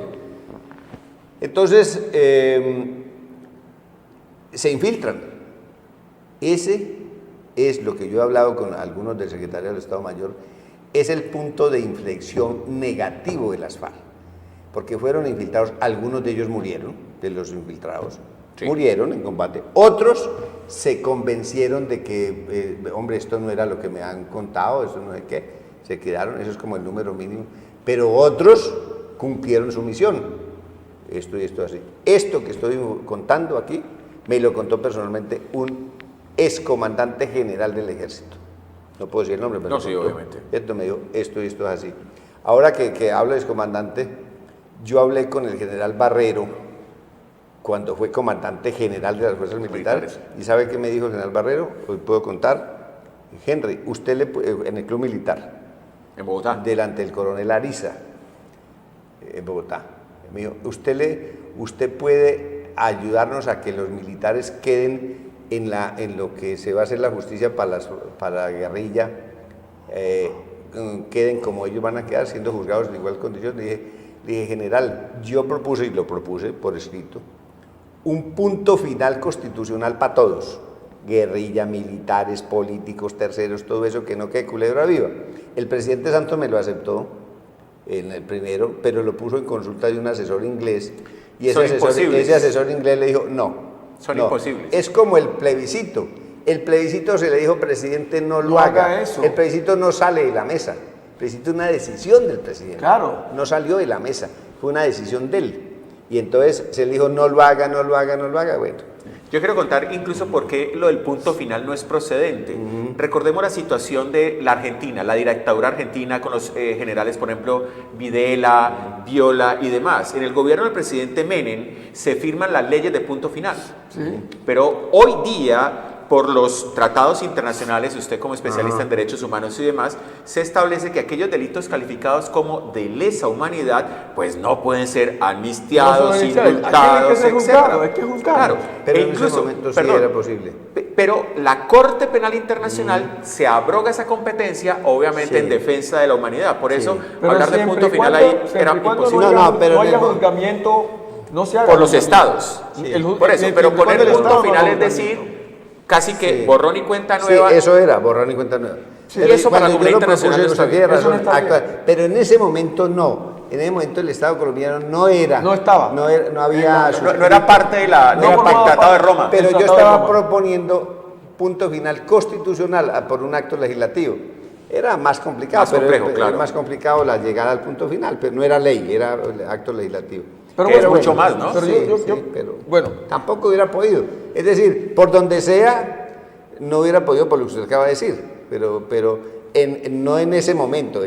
Entonces, se infiltran. Ese es lo que yo he hablado con algunos del secretario del Estado Mayor, es el punto de inflexión negativo de las FARC, porque fueron infiltrados, algunos de ellos murieron, de los infiltrados, Sí. murieron en combate, otros se convencieron de que, hombre, esto no era lo que me han contado, eso no sé qué, se quedaron, eso es como el número mínimo, pero otros cumplieron su misión, esto y esto así. Esto que estoy contando aquí, me lo contó personalmente un excomandante general del ejército. No puedo decir el nombre, pero No, sí, obviamente. Esto me dijo, esto y esto es así. Ahora que hablo de excomandante, yo hablé con el general Barrero cuando fue comandante general de las fuerzas militares. ¿Y sabe qué me dijo el general Barrero? Hoy puedo contar. Henry, usted en el club militar, En Bogotá. delante del coronel Ariza, en Bogotá. Me dijo, usted puede ayudarnos a que los militares queden en lo que se va a hacer la justicia para la guerrilla, queden como ellos van a quedar, siendo juzgados en igual condición. Le dije, general, yo propuse, y lo propuse por escrito, un punto final constitucional para todos, guerrilla, militares, políticos, terceros, todo eso, que no quede culebra viva. El presidente Santos me lo aceptó en el primero, pero lo puso en consulta de un asesor inglés, y Son ese imposibles. asesor inglés le dijo, no. Son no. imposibles. Es como el plebiscito. El plebiscito se le dijo, presidente, no lo haga. eso. El plebiscito no sale de la mesa. El plebiscito es una decisión del presidente. Claro. No salió de la mesa, fue una decisión de él. Y entonces se le dijo, no lo haga. Bueno, Yo quiero contar incluso por qué lo del punto final no es procedente. Recordemos la situación de la Argentina, la dictadura argentina con los generales, por ejemplo, Videla, Viola y demás. En el gobierno del presidente Menem se firman las leyes de punto final. Sí. Pero hoy día, por los tratados internacionales, usted como especialista en derechos humanos y demás, se establece que aquellos delitos calificados como de lesa humanidad, pues no pueden ser amnistiados, No son indultados, hay que etc. juzgarlo, hay que juzgarlo. Claro, Pero e en ese momento sí era posible. Pero la Corte Penal Internacional se abroga esa competencia, obviamente Sí. en defensa de la humanidad. Por eso, Pero hablar de siempre punto y final cuando- ahí siempre era y cuando imposible. No, haya, pero no en haya el- juzgamiento, no se haga Por los juzgamiento. estados. El Por eso, siempre pero y cuando poner el punto Estado no final haga es decir, juzgamiento. casi que Sí. borrón y cuenta Sí, nueva. eso era, borrón y cuenta nueva. Sí, y eso para la cuando comunidad yo lo internacional propuse, no está usted bien. tiene Eso no razón, está bien. pero en ese momento no. En ese momento el Estado colombiano no era. No estaba. No, no había. No era parte de la, No del formaba Tratado de parte. Roma. Pero El yo Tratado de estaba Roma. proponiendo punto final constitucional por un acto legislativo. Era más complicado, Más complejo, claro. era más complicado la llegada al punto final, pero no era ley, era acto legislativo. Pero Que es mucho más, ¿no? Pero Sí, yo- sí, pero bueno. tampoco hubiera podido. Es decir, por donde sea, no hubiera podido por lo que usted acaba de decir, pero no en ese momento,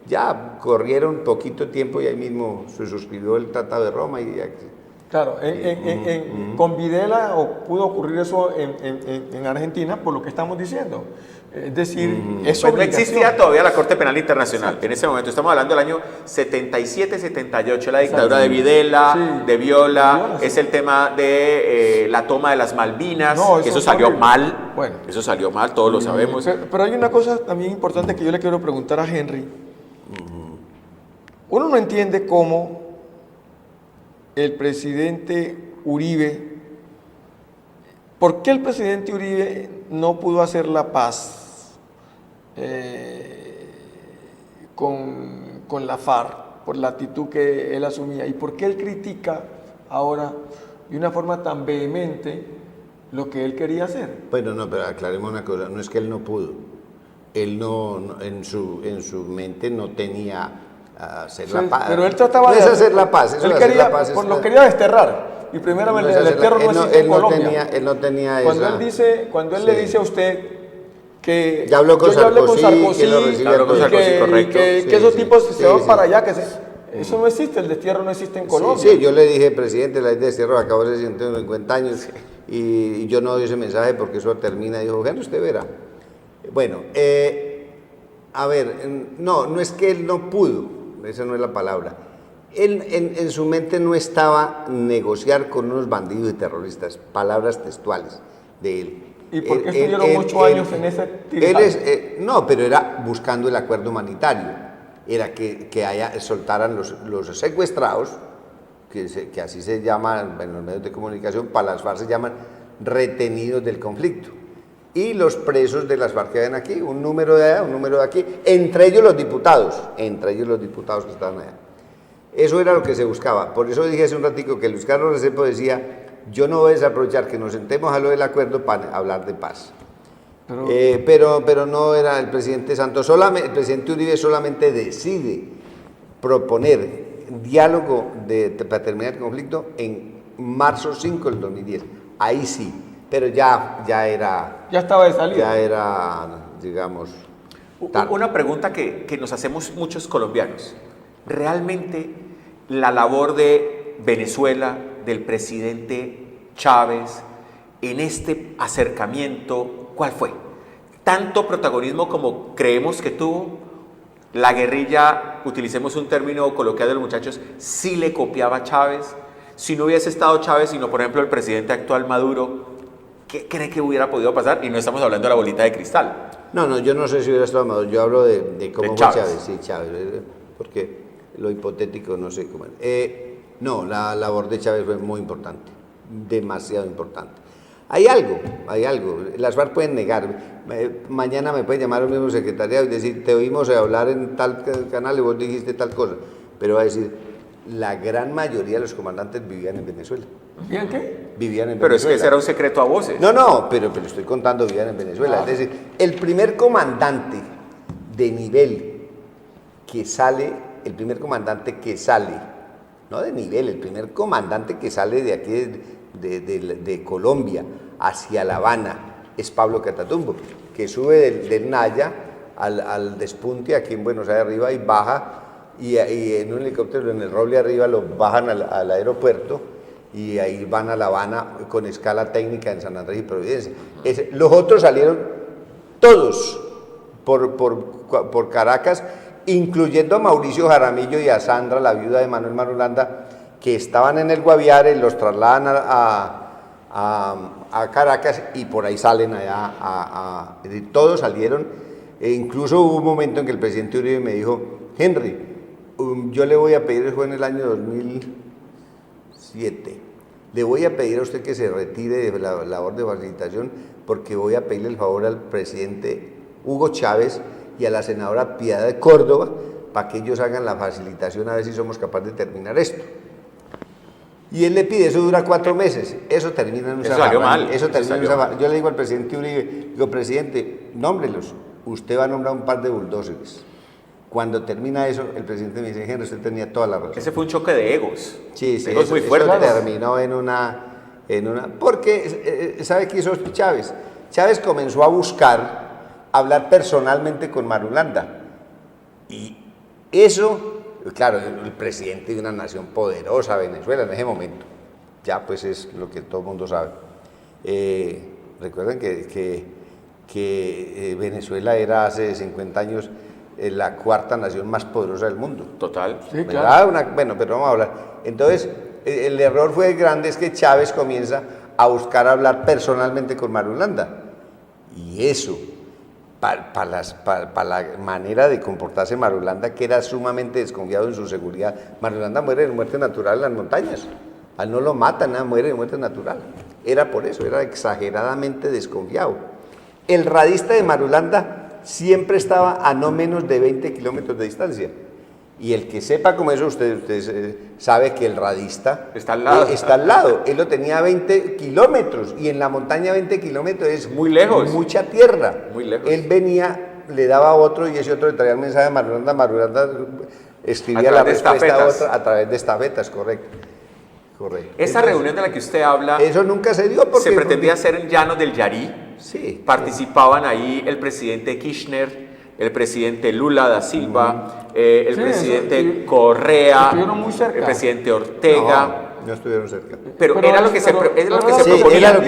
ya corrieron poquito tiempo y ahí mismo se suscribió el Tratado de Roma y ya. Claro, con Videla pudo ocurrir eso en Argentina por lo que estamos diciendo. Es decir, es Pues no obligación. existía todavía la Corte Penal Internacional. En ese momento estamos hablando del año 77-78, la dictadura de Videla, Sí. de Viola, Viola, sí. es el tema de la toma de las Malvinas. No, eso es salió horrible. mal. Bueno. Eso salió mal, todos lo sabemos. Pero hay una cosa también importante que yo le quiero preguntar a Henry. Uno no entiende cómo el presidente Uribe, ¿por qué el presidente Uribe no pudo hacer la paz con la FARC por la actitud que él asumía? ¿Y por qué él critica ahora de una forma tan vehemente lo que él quería hacer? Bueno, no, pero aclaremos una cosa, no es que él no pudo. Él en su mente no tenía hacer Sí, la paz. pero él trataba no de es hacer la paz, eso él de hacer quería, la paz lo quería desterrar. Y primero no el es hacer la- destierro no él no- existe en él no Colombia. tenía- él no tenía cuando esa- cuando él Sí. le dice a usted que Ya habló con yo ya hablé con Sarkozy, Sarkozy, que lo recibe Habló con y Sarkozy, que- correcto. y que Sí, esos sí. tipos se Sí, van sí. para allá, eso no existe, el destierro no existe en Colombia. Sí, yo le dije, presidente, la ley de destierro acabó hace 150 años y yo no doy ese mensaje porque eso termina. Y dijo, bueno, usted verá. Bueno, a ver, no es que él no pudo, esa no es la palabra. Él en su mente no estaba negociar con unos bandidos y terroristas, palabras textuales de él. ¿Y por qué estuvieron 8 años en ese tiraje? No, pero era buscando el acuerdo humanitario, era que soltaran los secuestrados, que así se llaman en los medios de comunicación, para las FARC se llaman retenidos del conflicto, y los presos de las FARC que ven aquí, un número de allá, un número de aquí, entre ellos los diputados que estaban allá. Eso era lo que se buscaba. Por eso dije hace un ratico que Luis Carlos Restrepo decía, yo no voy a desaprovechar que nos sentemos a lo del acuerdo para hablar de paz. Pero no era el presidente Santos, el presidente Uribe solamente decide proponer diálogo para terminar el conflicto en marzo 5 del 2010. Ahí sí, pero ya estaba de salida. ya era, digamos, tarde. Una pregunta que nos hacemos muchos colombianos. ¿Realmente la labor de Venezuela, del presidente Chávez, en este acercamiento, cuál fue? ¿Tanto protagonismo como creemos que tuvo? La guerrilla, utilicemos un término coloquial de los muchachos, sí le copiaba a Chávez. Si no hubiese estado Chávez, sino por ejemplo el presidente actual Maduro, ¿qué cree que hubiera podido pasar? Y no estamos hablando de la bolita de cristal. No, yo no sé si hubiera estado Maduro, yo hablo de cómo De fue Chávez. Chávez, sí, Chávez, porque lo hipotético no sé cómo era. No, la labor de Chávez fue muy importante, demasiado importante. Hay algo, las FARC pueden negar, mañana me puede llamar el mismo secretariado y decir, te oímos hablar en tal canal y vos dijiste tal cosa, pero va a decir, la gran mayoría de los comandantes vivían en Venezuela. ¿Bien qué? Vivían en Pero es Venezuela. que ese era un secreto a voces. No, pero estoy contando vivían en Venezuela. Es decir, el primer comandante de nivel que sale, no de nivel, el primer comandante que sale de aquí de Colombia hacia La Habana es Pablo Catatumbo, que sube del Naya al despunte aquí en Buenos Aires arriba y baja, y en un helicóptero en el Roble arriba lo bajan al aeropuerto y ahí van a La Habana con escala técnica en San Andrés y Providencia. Los otros salieron todos por Caracas, incluyendo a Mauricio Jaramillo y a Sandra, la viuda de Manuel Marulanda, que estaban en el Guaviare, los trasladan a Caracas y por ahí salen allá. Todos salieron, e incluso hubo un momento en que el presidente Uribe me dijo: Henry, yo le voy a pedir, eso fue en el año 2007, le voy a pedir a usted que se retire de la labor de facilitación, porque voy a pedirle el favor al presidente Hugo Chávez y a la senadora Piedad de Córdoba para que ellos hagan la facilitación, a ver si somos capaces de terminar esto. Y él le pide, eso dura 4 meses, eso termina en un zafarrancho. Yo le digo al presidente Uribe, digo: presidente, nómbrelos, usted va a nombrar un par de bulldozers. Cuando termina eso, el presidente me dice: Henry, usted tenía toda la razón. Ese fue un choque de egos. Sí, egos muy fuertes. Eso terminó en una... Porque, ¿sabe qué hizo Chávez? Chávez comenzó a buscar hablar personalmente con Marulanda. Y eso, claro, el presidente de una nación poderosa, Venezuela, en ese momento, ya pues es lo que todo el mundo sabe. Recuerden que Venezuela era hace 50 años la 4ª nación más poderosa del mundo. Total. Sí, claro. Bueno, pero vamos a hablar. Entonces, el error fue grande, es que Chávez comienza a buscar hablar personalmente con Marulanda. Y eso, para la manera de comportarse Marulanda, que era sumamente desconfiado en su seguridad. Marulanda muere de muerte natural en las montañas. A él no lo matan, nada, muere de muerte natural. Era por eso, era exageradamente desconfiado. El radista de Marulanda siempre estaba a no menos de 20 kilómetros de distancia. Y el que sepa como eso, usted sabe que el radista está al lado. Está al lado. Él lo tenía a 20 kilómetros y en la montaña 20 kilómetros es muy lejos. Mucha tierra. Muy lejos. Él venía, le daba a otro y ese otro le traía el mensaje a Marulanda. Marulanda escribía la respuesta a otra a través de estafetas, correcto. Correcto. Esa reunión de la que usted habla, eso nunca se dio porque se pretendía hacer en Llanos del Yarí. Sí. Participaban ahí el presidente Kirchner, el presidente Lula da Silva, el presidente Correa, el presidente Ortega. No estuvieron cerca. Pero era lo que se proponía.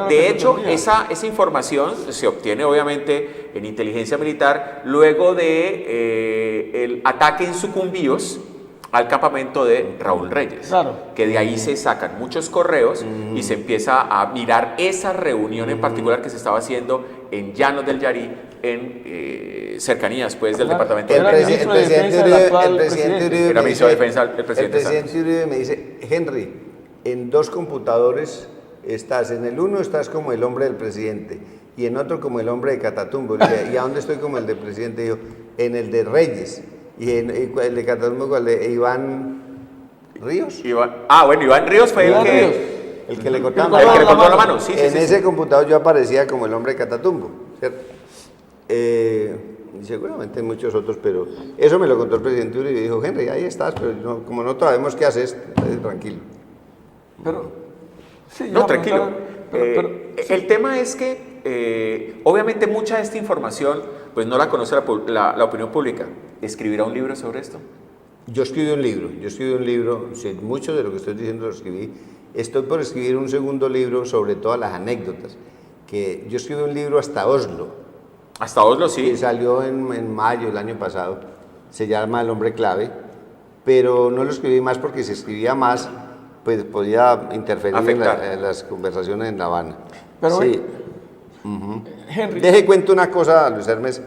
De hecho, esa información se obtiene obviamente en inteligencia militar luego de el ataque en Sucumbíos al campamento de Raúl Reyes, claro, que de ahí se sacan muchos correos y se empieza a mirar esa reunión en particular que se estaba haciendo en Llanos del Yarí, en cercanías pues del departamento el de ministro de Defensa del actual presidente. Era ministro de Defensa el El presidente presidente Uribe me dice: Henry, en 2 computadores estás, en el uno estás como el hombre del presidente y en otro como el hombre de Catatumbo. ¿Y a dónde estoy como el del presidente? Yo, en el de Reyes. Y el de Catatumbo, el de Iván Ríos. Iván Ríos fue Iván el que... Ríos. El que le El cortaba que le cortó la mano, sí, en sí, ese sí. computador yo aparecía como el hombre de Catatumbo, ¿cierto? Y seguramente muchos otros, pero eso me lo contó el presidente Uribe y dijo: Henry, ahí estás, pero como no sabemos qué haces, tranquilo. Pero, sí, No, ya, tranquilo. sí. El tema es que obviamente mucha de esta información pues no la conoce la opinión pública. ¿Escribirá un libro sobre esto? Yo escribí un libro, sí, mucho de lo que estoy diciendo lo escribí. Estoy por escribir un segundo libro sobre todas las anécdotas, que yo escribí un libro hasta Oslo. Hasta Oslo, sí. Que salió en mayo del año pasado, se llama El hombre clave, pero no lo escribí más porque si escribía más, pues podía interferir en las conversaciones en La Habana. Pero sí. Henry, Deje cuento una cosa, Luis Hermes,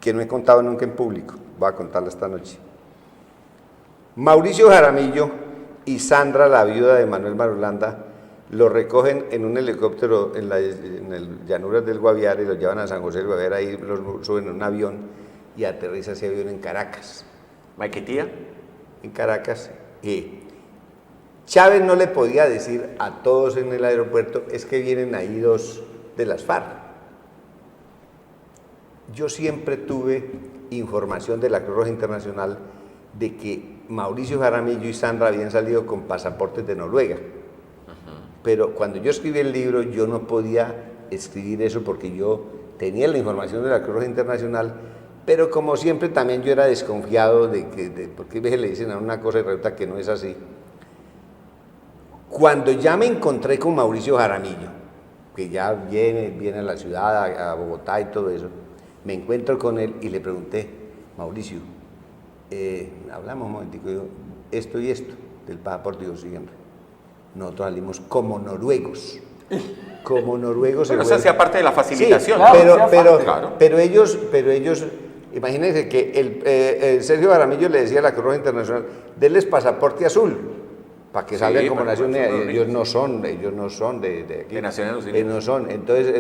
que no he contado nunca en público, voy a contarla esta noche. Mauricio Jaramillo y Sandra, la viuda de Manuel Marulanda, lo recogen en un helicóptero en el llanuras del Guaviare y lo llevan a San José del Guaviare, ahí los suben en un avión y aterriza ese avión en Caracas. ¿Maiquetía? En Caracas. Y Chávez no le podía decir a todos en el aeropuerto: es que vienen ahí 2 de las FARC. Yo siempre tuve información de la Cruz Roja Internacional de que Mauricio Jaramillo y Sandra habían salido con pasaportes de Noruega. Pero cuando yo escribí el libro, yo no podía escribir eso porque yo tenía la información de la Cruz Roja Internacional, pero como siempre también yo era desconfiado porque a veces le dicen a una cosa y resulta que no es así. Cuando ya me encontré con Mauricio Jaramillo, que ya viene a la ciudad, a Bogotá y todo eso, me encuentro con él y le pregunté, Mauricio, hablamos un momentico, digo, esto y esto del pasaporte, digo, sí, hombre, nosotros salimos como noruegos. Como noruegos. Pero eso hacía parte de la facilitación. Sí, claro, pero ellos, imagínense que el Sergio Jaramillo le decía a la Cruz Roja Internacional, denles pasaporte azul, para que salgan como Naciones Unidas. Ellos no son de aquí. De Naciones Unidas. No son. Entonces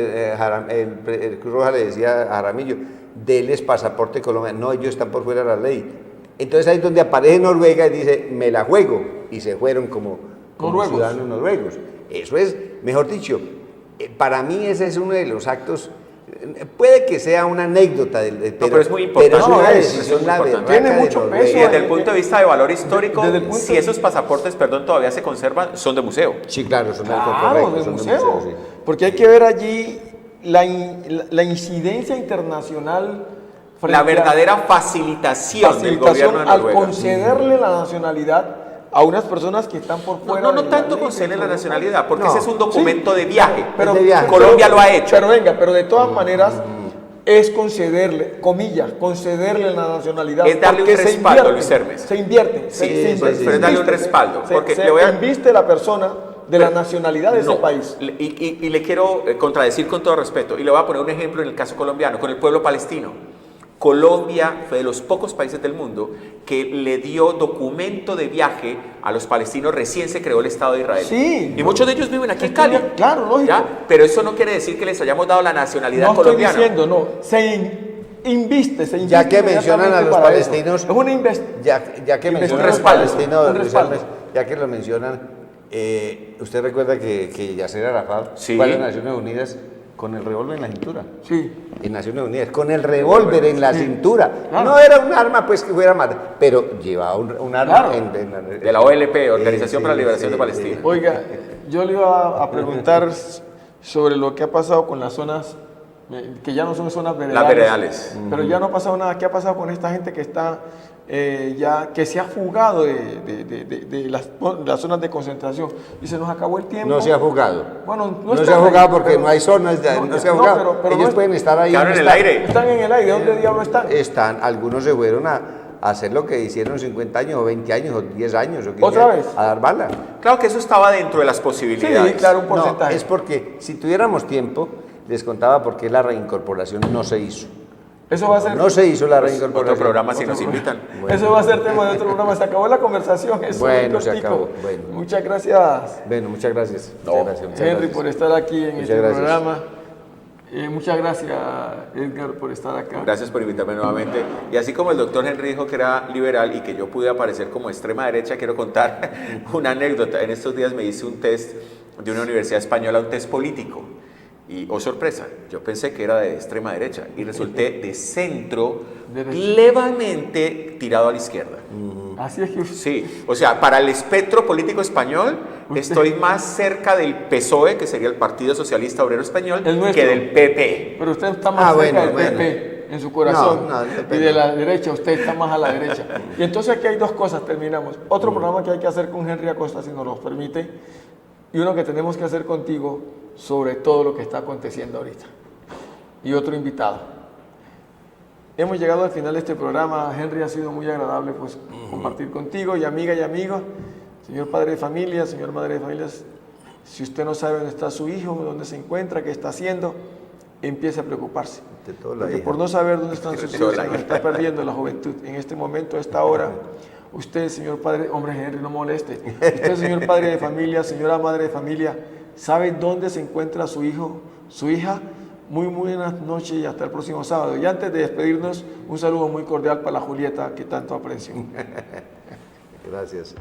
el Cruz Roja le decía a Jaramillo, denles pasaporte colombiano. No, ellos están por fuera de la ley. Entonces ahí es donde aparece Noruega y dice, me la juego. Y se fueron como ciudadanos noruegos. Eso es, mejor dicho, para mí ese es uno de los actos, puede que sea una anécdota, pero es muy importante. Pero es una decisión, la verdad, tiene mucho peso. Y desde el punto de vista de valor histórico, si esos pasaportes, todavía se conservan, son de museo. Sí, claro, son de museo. Sí. Porque hay que ver allí la incidencia internacional. La verdadera facilitación del gobierno de Noruega. Al concederle la nacionalidad a unas personas que están por fuera. No tanto concederle la nacionalidad, porque ese es un documento de viaje. Pero Colombia lo ha hecho. Pero de todas maneras es concederle, comillas, concederle la nacionalidad. Es darle un respaldo, Luis Hermes. Se invierte. Pero es darle un respaldo. Porque se inviste la persona de la nacionalidad de ese país. Y le quiero contradecir con todo respeto. Y le voy a poner un ejemplo en el caso colombiano, con el pueblo palestino. Colombia fue de los pocos países del mundo que le dio documento de viaje a los palestinos recién se creó el Estado de Israel. Sí. Y muchos de ellos viven aquí en Cali. Claro, lógico. ¿Ya? Pero eso no quiere decir que les hayamos dado la nacionalidad colombiana. No estoy diciendo, se inviste. Ya que mencionan a los palestinos, es una ya que mencionan a los palestinos, ya que lo mencionan, usted recuerda que Yasser Arafat fue a las Naciones Unidas con el revólver en la cintura. Sí. En Naciones Unidas, con el revólver en la cintura. Claro. No era un arma pues que fuera más, pero llevaba un arma de la OLP, Organización para la Liberación de Palestina. Oiga, yo le iba a preguntar sobre lo que ha pasado con las zonas, que ya no son zonas veredales. Las veredales. Pero ya no ha pasado nada. ¿Qué ha pasado con esta gente que está que se ha fugado de las zonas de concentración? Y se nos acabó el tiempo. No se ha fugado. Bueno, no se ha fugado porque no hay zonas, no se ha fugado. Pero ellos pueden estar ahí. Están en el aire. Están en el aire. ¿Dónde diablos están? Algunos se fueron a hacer lo que hicieron 50 años, o 20 años, o 10 años. O ¿Otra vez? A dar bala. Claro que eso estaba dentro de las posibilidades. Sí, claro, un porcentaje. No, es porque si tuviéramos tiempo, les contaba por qué la reincorporación no se hizo. Eso va a ser... No se hizo la reincorporación. Otro programa si nos invitan. Bueno. Eso va a ser tema de otro programa. Se acabó la conversación. Bueno, se acabó. Bueno. Muchas gracias. Bueno, muchas gracias. Muchas gracias. Henry, por estar aquí en este programa. Muchas gracias, Edgar, por estar acá. Gracias por invitarme nuevamente. Y así como el doctor Henry dijo que era liberal y que yo pude aparecer como extrema derecha, quiero contar una anécdota. En estos días me hice un test de una universidad española, un test político. Y, oh sorpresa, yo pensé que era de extrema derecha y resulté de centro, levemente tirado a la izquierda. Así es que... Sí, o sea, para el espectro político español estoy más cerca del PSOE, que sería el Partido Socialista Obrero Español, que del PP. Pero usted está más cerca del PP en su corazón. Y de la derecha, usted está más a la derecha. Y entonces aquí hay dos cosas, terminamos. Otro programa que hay que hacer con Henry Acosta, si nos lo permite, y uno que tenemos que hacer contigo sobre todo lo que está aconteciendo ahorita. Y otro invitado. Hemos llegado al final de este programa. Henry, ha sido muy agradable pues compartir contigo, y amiga y amigo. Señor padre de familia, señor madre de familia, si usted no sabe dónde está su hijo, dónde se encuentra, qué está haciendo, empiece a preocuparse. Porque por no saber dónde están sus hijos, se está perdiendo la juventud. En este momento, a esta hora, usted, señor padre, hombre Henry, no moleste. Usted, señor padre de familia, señora madre de familia, ¿sabe dónde se encuentra su hijo, su hija? Muy buenas noches y hasta el próximo sábado. Y antes de despedirnos, un saludo muy cordial para la Julieta que tanto aprecio. Gracias.